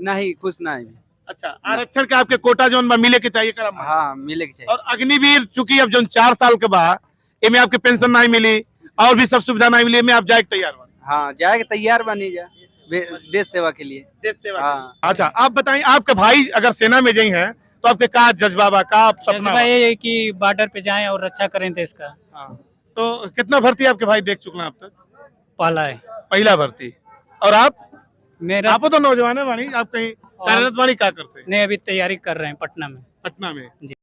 नहीं खुश नहीं। अच्छा, आरक्षण के आपके कोटा जोन में मिले के चाहिए कर हाँ मिले के चाहिए। और अग्निवीर चूंकि अब जो 4 साल के बाद इनमें आपके पेंशन नहीं मिली और भी सब सुविधा नहीं मिली, में आप जाए तैयार बन? हाँ जाए तैयार बनी जा देश सेवा के लिए। देश सेवा हाँ। अच्छा, आप बताइए आपके भाई अगर सेना में गई हैं तो आपके का जज्बा बा, का सपना बा? ये है कि बॉर्डर पे जाएं और रक्षा करें देश का। हाँ। तो कितना भर्ती आपके भाई देख चुके हैं अब तक? पहला है। पहला भर्ती। और आप? मेरा आप तो नौजवान है वाणी, आप कहीं कार्यरत वाणी क्या करते हैं? नहीं, अभी तैयारी कर रहे हैं पटना में। पटना में जी।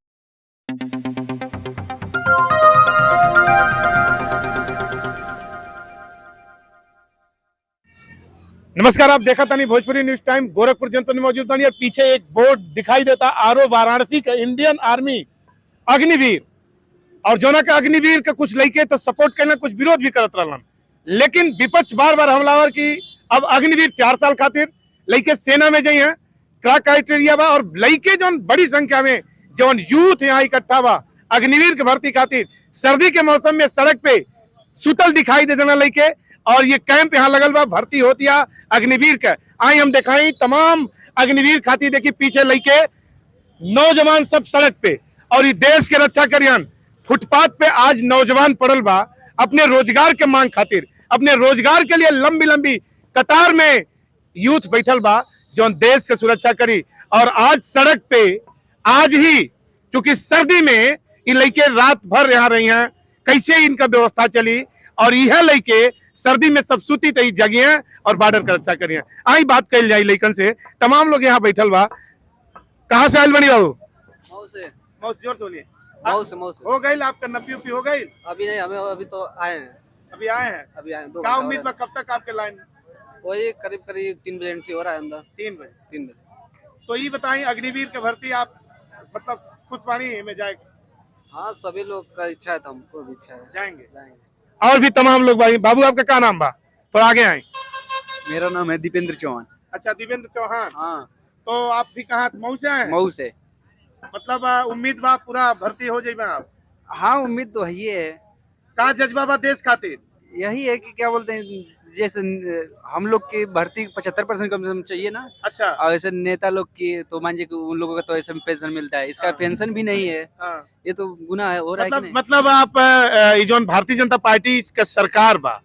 नमस्कार, आप देखा था नहीं भोजपुरी न्यूज टाइम। गोरखपुर जनपद में मौजूद था और पीछे एक बोर्ड दिखाई देता आरओ वाराणसी का इंडियन आर्मी अग्निवीर, और जोना का अग्निवीर का कुछ लड़के तो सपोर्ट करना, कुछ विरोध भी करत रहलन, लेकिन विपक्ष बार बार हमलावर की अब अग्निवीर 4 साल खातिर लड़के सेना में गई हैं। क्या क्राइटेरिया बा और लड़के जो बड़ी संख्या में जो यूथ यहाँ इकट्ठा बा अग्निवीर की भर्ती खातिर सर्दी के मौसम में सड़क पे सुतल दिखाई दे देना लड़के, और ये कैंप यहाँ लगल बा, भर्ती होती है अग्निवीर का। आई हम दिखाई तमाम अग्निवीर खातिर, देखी पीछे लड़के नौजवान सब सड़क पे, और ये देश के रक्षा करियन। फुटपाथ पे आज नौजवान पड़ल बा अपने रोजगार के मांग खातिर, अपने रोजगार के लिए लंबी लंबी कतार में यूथ बैठल बा जो देश के सुरक्षा करी। और आज सड़क पे आज ही क्योंकि सर्दी में ये लड़के रात भर यहाँ रही हैं, कैसे इनका व्यवस्था चली, और यह लड़के सर्दी में सब सूती तई जगह हैं और बॉर्डर का रक्षा करिए। आई बात कल जाए लड़कन से, तमाम लोग यहाँ बैठल बा। कहाँ से आयल बनी बाबू? मऊ से जोर से बोलिए। मऊ से हो गई आपका नपी उपी हो गई? अभी नहीं, हमें अभी तो आए हैं। अभी आए हैं? क्या उम्मीद बा कब तक आपके लाइन? वही करीब 3 बजे एंट्री हो रहा है अंदर। 3 बजे। तो ये बताइए अग्निवीर की भर्ती आप मतलब कुछ पानी में जाएगा? हाँ सभी लोग का इच्छा है, तो हमको भी इच्छा है, जाएंगे। और भी तमाम लोग भाई। बाबू आपका क्या नाम बा? तो आगे आए। मेरा नाम है दीपेंद्र चौहान। अच्छा, दीपेंद्र चौहान। हाँ। तो आप भी कहाँ मऊ से आए? मऊ से। मतलब उम्मीद बा पूरा भर्ती हो जाए आप? हाँ उम्मीद तो यही है। का जज्बा बा देश खातिर? यही है कि क्या बोलते हैं, जैसे हम लोग की भर्ती 75% कम से कम चाहिए ना। अच्छा। और ऐसे नेता लोग की तो मान लीजिए उन लोगों का तो ऐसे पेंशन मिलता है, इसका पेंशन भी नहीं है। ये तो गुनाह है, हो रहा है कि नहीं? मतलब आप ये जो भारतीय जनता पार्टी का सरकार बा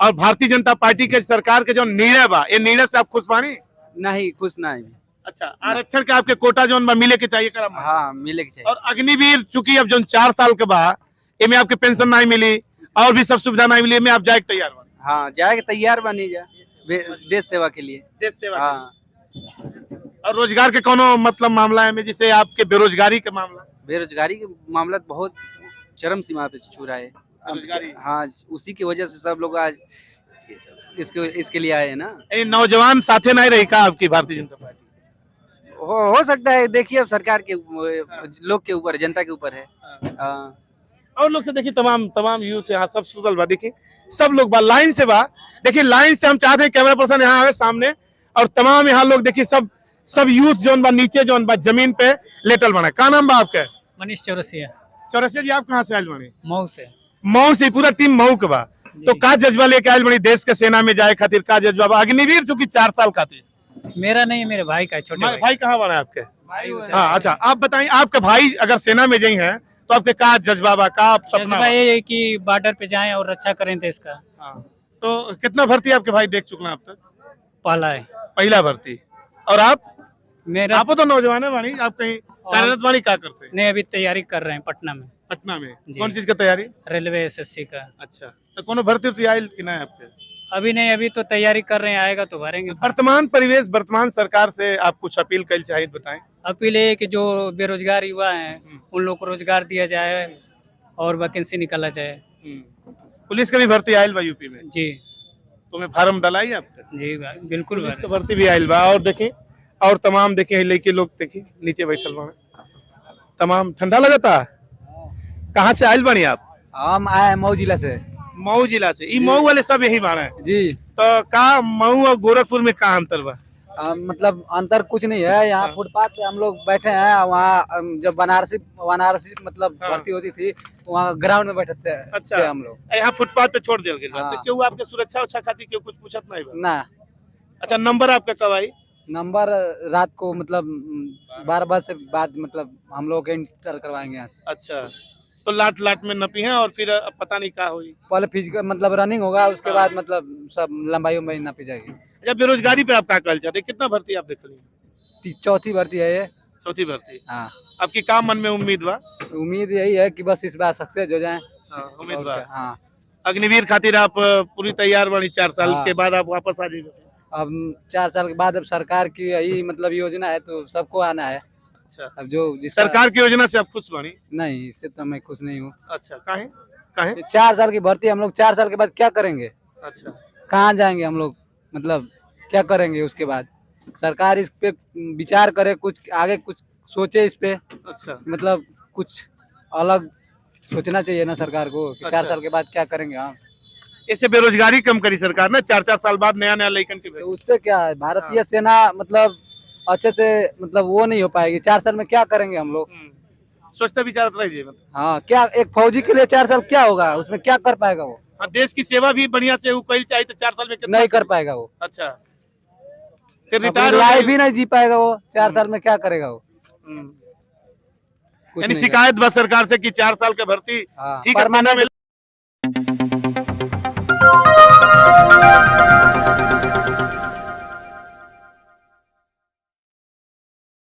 और भारतीय जनता पार्टी के सरकार के जो निर्णय बा, ये निर्णय से आप खुश बानी? नहीं खुश नहीं। अच्छा, आरक्षण के आपके कोटा जोन में मिले के चाहिए कर? हाँ मिले के चाहिए। और अग्निवीर चूंकि अब जो 4 साल के बाद इनमें आपके पेंशन नहीं मिली और भी सब सुविधा नहीं मिली, में आप जाए तैयार बनी? हाँ जाए तैयार बनी जा देश सेवा के लिए। देश सेवा। हाँ। और रोजगार के कोनो मतलब मामला है में, जैसे आपके बेरोजगारी का मामला? बेरोजगारी के मामला बहुत चरम सीमा पे छू रहा है। बेरोजगारी। हाँ, उसी की वजह से सब लोग आज इसके लिए आए हैं ना। नौजवान साथे नहीं रही का आपकी भारतीय जनता पार्टी? हो सकता है, देखिए अब सरकार के लोग के ऊपर, जनता के ऊपर है। और लोग से देखिए तमाम यूथ यहाँ सब सुतल बा, देखिए सब लोग बा लाइन से बा। देखिए लाइन से हम चाहते हैं कैमरा पर्सन यहाँ आवे सामने, और तमाम यहाँ लोग देखिए सब यूथ जोन बा नीचे जोन बा जमीन पे लेटल बना। का नाम बा आपका? मनीष चौरसिया। चौरसिया जी, आप कहाँ से आयल बनी? मऊ से। मऊ से। पूरा टीम मऊ के बा। तो का जज्बा लेके आयल बनी देश के सेना में जाए खातिर? का जज्बा बा अग्निवीर चूंकि 4 साल खातिर? मेरा नहीं, मेरे भाई का, छोटे भाई कहाँ बना आपके? भाई। अच्छा, आप बताइए आपके भाई अगर सेना में गई हैं तो आपके का जज्बा बा, का सपना बा? ये है कि बॉर्डर पे जाएं और रक्षा करें देश का। तो कितना भर्ती आपके भाई देख चुके हैं अब तक? पहला है। पहला भर्ती। और आप? मेरा आप तो नौजवान है वाणी, आप कहीं कार्यरत वाणी क्या करते हैं? नहीं, अभी तैयारी कर रहे हैं पटना में। पटना में कौन चीज का तैयारी? रेलवे एसएससी का। अच्छा, तो कोनो भर्ती आयल कि नहीं आपके? अभी नहीं, अभी तो तैयारी कर रहे हैं, आएगा तो भरेंगे। वर्तमान परिवेश, वर्तमान सरकार से आप कुछ अपील कर चाहिए बताएं। अपील है कि जो बेरोजगार युवा हैं उन लोग को रोजगार दिया जाए और वैकेंसी निकाला जाए। पुलिस का भी भर्ती आयल बा यूपी में? जी। तो मैं फार्म डलाई आपके? जी बिल्कुल। पुलिस का भर्ती भी आयल बा। और देखिए और तमाम देखिए लड़के लोग देखिए नीचे बैठल बा। तमाम ठंडा लगता। कहाँ से आयल बनी आप? हम आए मऊ जिला से। मऊ जिला से। ई मऊ वाले सब यही माना है जी। तो का मऊ और गोरखपुर में का अंतर बा? मतलब अंतर कुछ नहीं है। यहाँ फुटपाथ पे हम लोग बैठे हैं, वहाँ जब बनारसी मतलब भर्ती होती थी वहाँ ग्राउंड में बैठे थे। अच्छा, हम लोग यहाँ फुटपाथ पे छोड़ दिया गया। हाँ। तो क्यों आपके सुरक्षा उच्छा खातिर क्यों कुछ पूछत नहीं बा? ना। अच्छा, नंबर आपका कब आई? नंबर रात को मतलब 12 बजे से बाद मतलब हम लोग इंटर करवाएंगे यहाँ से। अच्छा, तो लाट लाट में नपी है और फिर अब पता नहीं क्या हुई। पहले फिजिकल मतलब रनिंग होगा, उसके हाँ। बाद मतलब सब लंबाई उम्बाई नापी जाएगी। अच्छा, बेरोजगारी पे आप क्या कहना चाहते हैं? कितना भर्ती आप देख ली? चौथी भर्ती है ये। चौथी भर्ती। हाँ, आपकी क्या मन में उम्मीद बा? उम्मीद यही है कि बस इस बार सक्सेस हो जाए। हाँ, उम्मीद और बा। क्या, हाँ। अग्निवीर खातिर आप पूरी तैयार बनी, 4 साल हाँ। के बाद आप वापस आ जाएंगे। अब 4 साल के बाद अब सरकार की यही मतलब योजना है तो सबको आना है। अच्छा, अब जो जिसका सरकार की योजना से आप खुश बनी? नहीं, इससे तो मैं खुश नहीं हूँ। अच्छा, काहे काहे? ये 4 साल की भर्ती, हम लोग 4 साल के बाद क्या करेंगे? अच्छा, कहाँ जाएंगे हम लोग? मतलब क्या करेंगे उसके बाद? सरकार इस पे विचार करे, कुछ आगे कुछ सोचे इस पे। अच्छा, मतलब कुछ अलग सोचना चाहिए ना सरकार को कि 4 अच्छा। साल के बाद क्या करेंगे हम। ऐसे बेरोजगारी कम करी सरकार ने, 4-4 साल बाद नया नया लइकन के तो उससे क्या है, भारतीय सेना मतलब अच्छे से मतलब वो नहीं हो पाएगी। 4 साल में क्या करेंगे हम लोग? सोचते विचारत रहिए। हाँ, क्या एक फौजी के लिए 4 साल क्या होगा? उसमें क्या कर पाएगा वो? हाँ, देश की सेवा भी बढ़िया से कोई चाहिए तो 4 साल में कितना नहीं कर पाएगा वो। अच्छा, फिर अपनी रिटायर हो लाइफ जाएगा। भी नहीं जी पाएगा वो। 4 साल में क्या करेगा वो? कुछ यानी नहीं शिकायत बस सरकार से कि 4 साल का भर्ती हाँ, ठीक है, सेना में